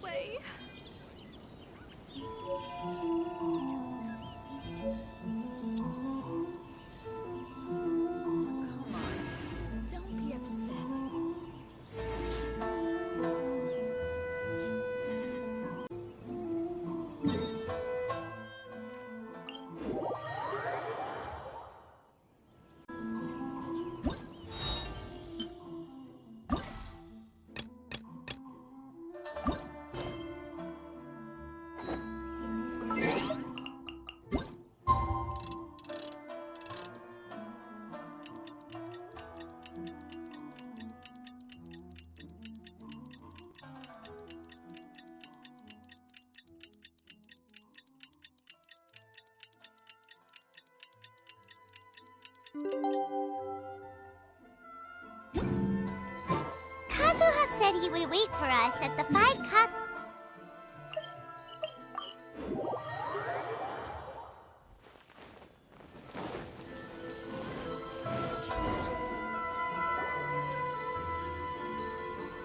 away. Come on, don't be upset. Kazuha said he would wait for us at the 5 cup.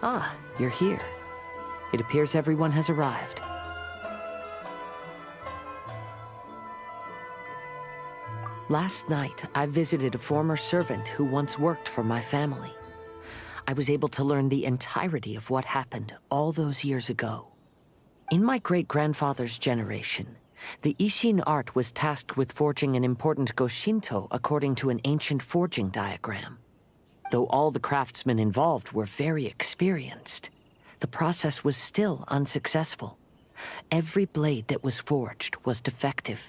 Ah, you're here. It appears everyone has arrived. Last night, I visited a former servant who once worked for my family. I was able to learn the entirety of what happened all those years ago. In my great-grandfather's generation, the Ishin art was tasked with forging an important Goshinto according to an ancient forging diagram. Though all the craftsmen involved were very experienced, the process was still unsuccessful. Every blade that was forged was defective.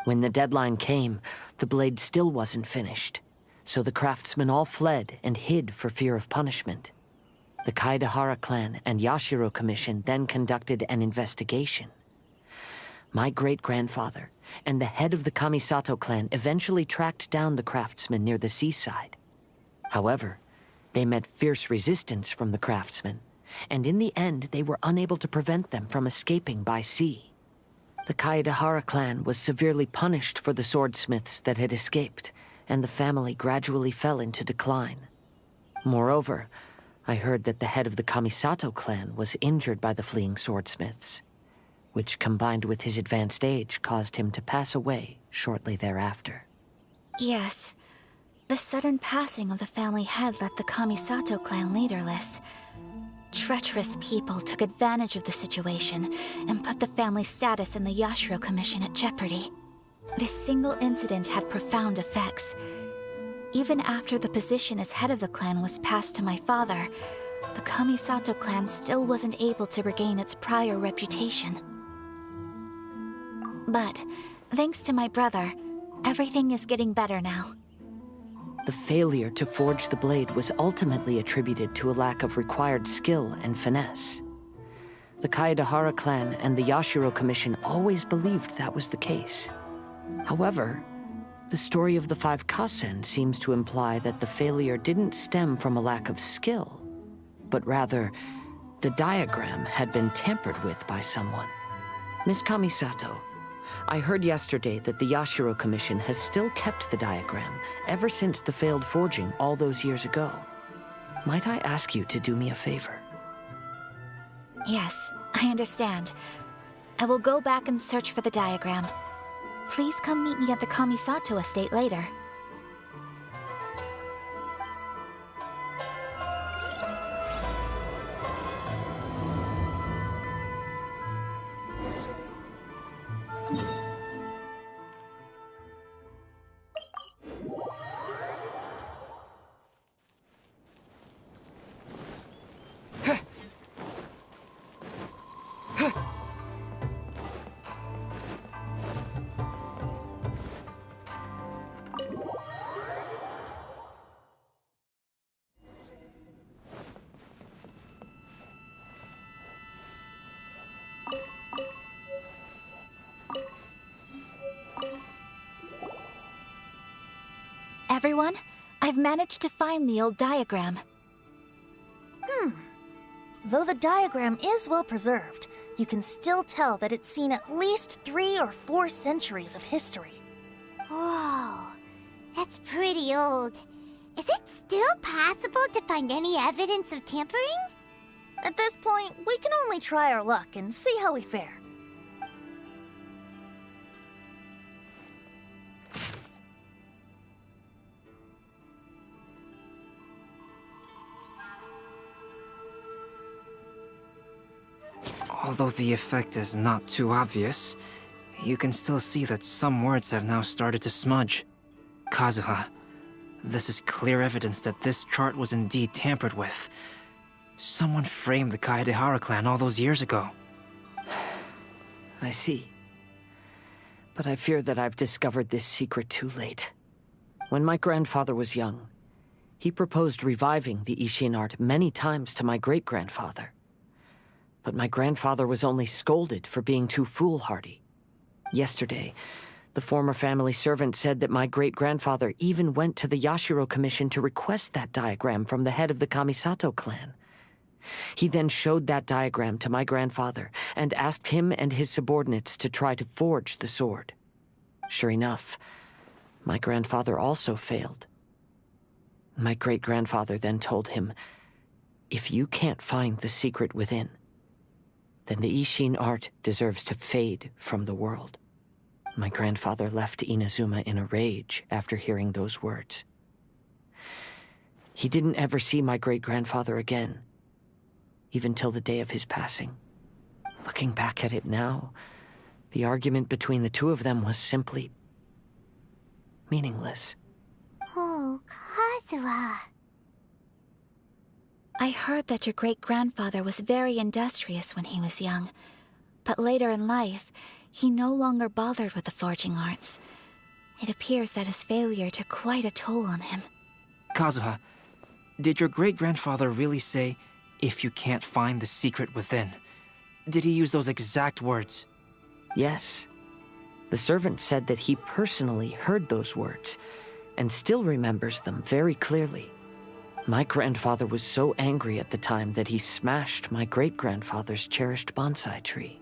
When the deadline came, the blade still wasn't finished, so the craftsmen all fled and hid for fear of punishment. The Kaedahara clan and Yashiro Commission then conducted an investigation. My great-grandfather and the head of the Kamisato clan eventually tracked down the craftsmen near the seaside. However, they met fierce resistance from the craftsmen, and in the end they were unable to prevent them from escaping by sea. The Kaedahara clan was severely punished for the swordsmiths that had escaped, and the family gradually fell into decline. Moreover, I heard that the head of the Kamisato clan was injured by the fleeing swordsmiths, which combined with his advanced age caused him to pass away shortly thereafter. Yes. The sudden passing of the family head left the Kamisato clan leaderless. Treacherous people took advantage of the situation and put the family's status in the Yashiro Commission at jeopardy. This single incident had profound effects. Even after the position as head of the clan was passed to my father, the Kamisato clan still wasn't able to regain its prior reputation. But, thanks to my brother, everything is getting better now. The failure to forge the blade was ultimately attributed to a lack of required skill and finesse. The Kaedahara clan and the Yashiro Commission always believed that was the case. However, the story of the 5 Kasen seems to imply that the failure didn't stem from a lack of skill, but rather, the diagram had been tampered with by someone. Miss Kamisato, I heard yesterday that the Yashiro Commission has still kept the diagram ever since the failed forging all those years ago. Might I ask you to do me a favor? Yes, I understand. I will go back and search for the diagram. Please come meet me at the Kamisato estate later. Everyone, I've managed to find the old diagram. Though the diagram is well preserved, you can still tell that it's seen at least 3 or 4 centuries of history. Whoa, that's pretty old. Is it still possible to find any evidence of tampering? At this point, we can only try our luck and see how we fare. Although the effect is not too obvious, you can still see that some words have now started to smudge. Kazuha, this is clear evidence that this chart was indeed tampered with. Someone framed the Kaedehara clan all those years ago. I see. But I fear that I've discovered this secret too late. When my grandfather was young, he proposed reviving the Ishin art many times to my great-grandfather. But my grandfather was only scolded for being too foolhardy. Yesterday, the former family servant said that my great-grandfather even went to the Yashiro Commission to request that diagram from the head of the Kamisato clan. He then showed that diagram to my grandfather and asked him and his subordinates to try to forge the sword. Sure enough, my grandfather also failed. My great-grandfather then told him, "If you can't find the secret within, then the Ishin art deserves to fade from the world." My grandfather left Inazuma in a rage after hearing those words. He didn't ever see my great-grandfather again, even till the day of his passing. Looking back at it now, the argument between the two of them was simply meaningless. Oh, Kazuha. I heard that your great-grandfather was very industrious when he was young, but later in life, he no longer bothered with the forging arts. It appears that his failure took quite a toll on him. Kazuha, did your great-grandfather really say, "If you can't find the secret within"? Did he use those exact words? Yes. The servant said that he personally heard those words, and still remembers them very clearly. My grandfather was so angry at the time that he smashed my great-grandfather's cherished bonsai tree.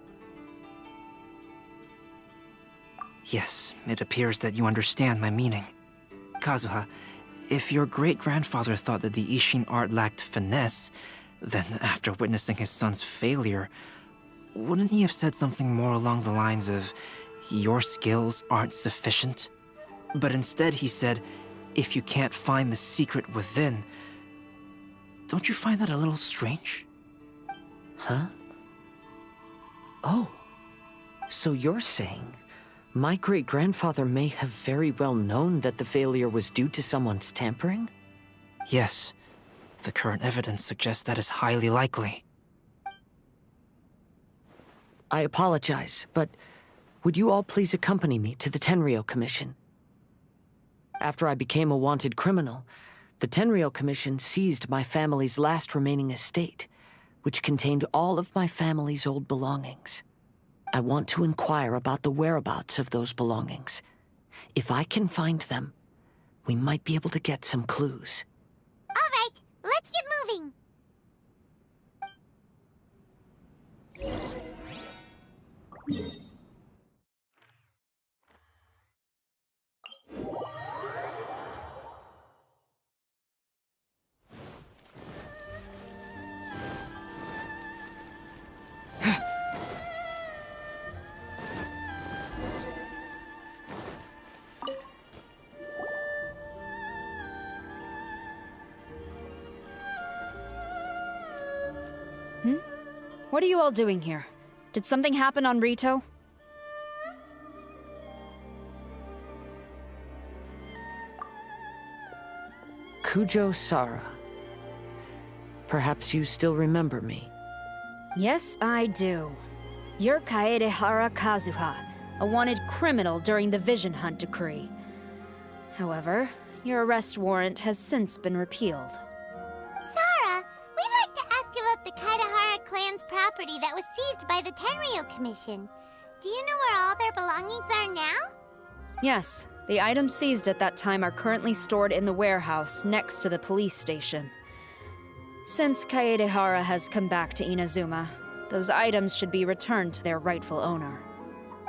Yes, it appears that you understand my meaning. Kazuha, if your great-grandfather thought that the Ishin art lacked finesse, then after witnessing his son's failure, wouldn't he have said something more along the lines of, "Your skills aren't sufficient"? But instead he said, "If you can't find the secret within." Don't you find that a little strange? Huh? Oh. So you're saying my great-grandfather may have very well known that the failure was due to someone's tampering? Yes. The current evidence suggests that is highly likely. I apologize, but would you all please accompany me to the Tenryou Commission? After I became a wanted criminal, the Tenryou Commission seized my family's last remaining estate, which contained all of my family's old belongings. I want to inquire about the whereabouts of those belongings. If I can find them, we might be able to get some clues. All right, let's get moving. What are you all doing here? Did something happen on Rito? Kujo Sara. Perhaps you still remember me. Yes, I do. You're Kaedehara Kazuha, a wanted criminal during the Vision Hunt decree. However, your arrest warrant has since been repealed. Sara, we'd like to ask about the Kaedehara clan's property that was seized by the Tenryou Commission. Do you know where all their belongings are now? Yes, the items seized at that time are currently stored in the warehouse next to the police station. Since Kaedehara has come back to Inazuma, those items should be returned to their rightful owner.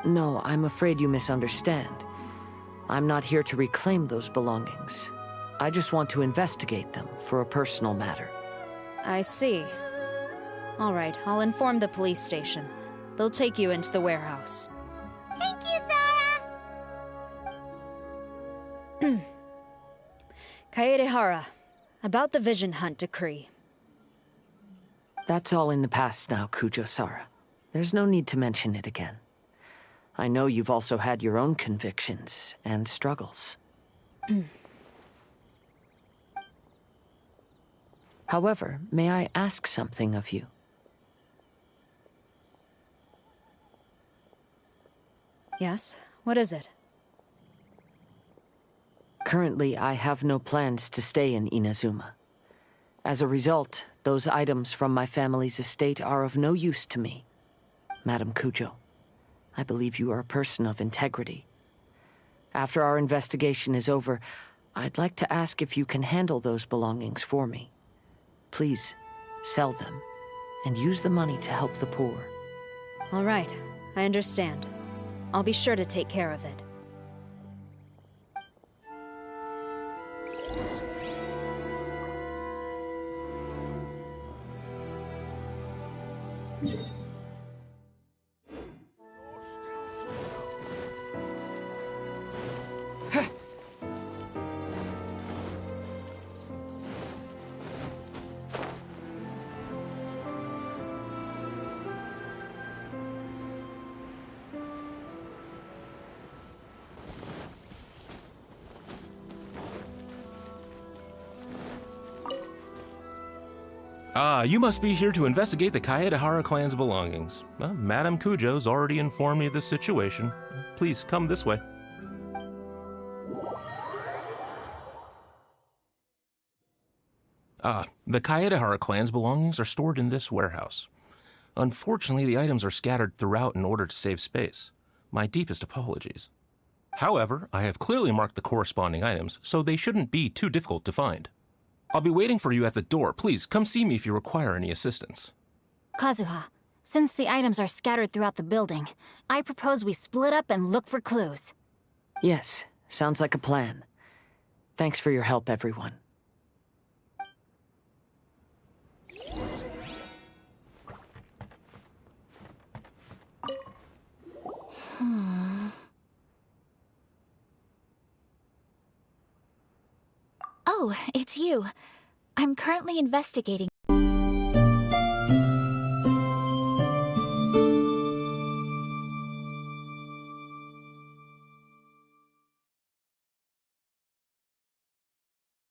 No, I'm afraid you misunderstand. I'm not here to reclaim those belongings. I just want to investigate them for a personal matter. I see. All right, I'll inform the police station. They'll take you into the warehouse. Thank you, Zara! Kaedehara, about the Vision Hunt decree. That's all in the past now, Kujo-Sara. There's no need to mention it again. I know you've also had your own convictions and struggles. However, may I ask something of you? Yes? What is it? Currently, I have no plans to stay in Inazuma. As a result, those items from my family's estate are of no use to me. Madam Kujo, I believe you are a person of integrity. After our investigation is over, I'd like to ask if you can handle those belongings for me. Please, sell them, and use the money to help the poor. All right, I understand. I'll be sure to take care of it. You must be here to investigate the Kaedehara clan's belongings. Madame Kujo's already informed me of the situation. Please come this way. The Kaedehara clan's belongings are stored in this warehouse. Unfortunately, the items are scattered throughout in order to save space. My deepest apologies. However, I have clearly marked the corresponding items, so they shouldn't be too difficult to find. I'll be waiting for you at the door. Please, come see me if you require any assistance. Kazuha, since the items are scattered throughout the building, I propose we split up and look for clues. Yes, sounds like a plan. Thanks for your help, everyone. Oh, it's you. I'm currently investigating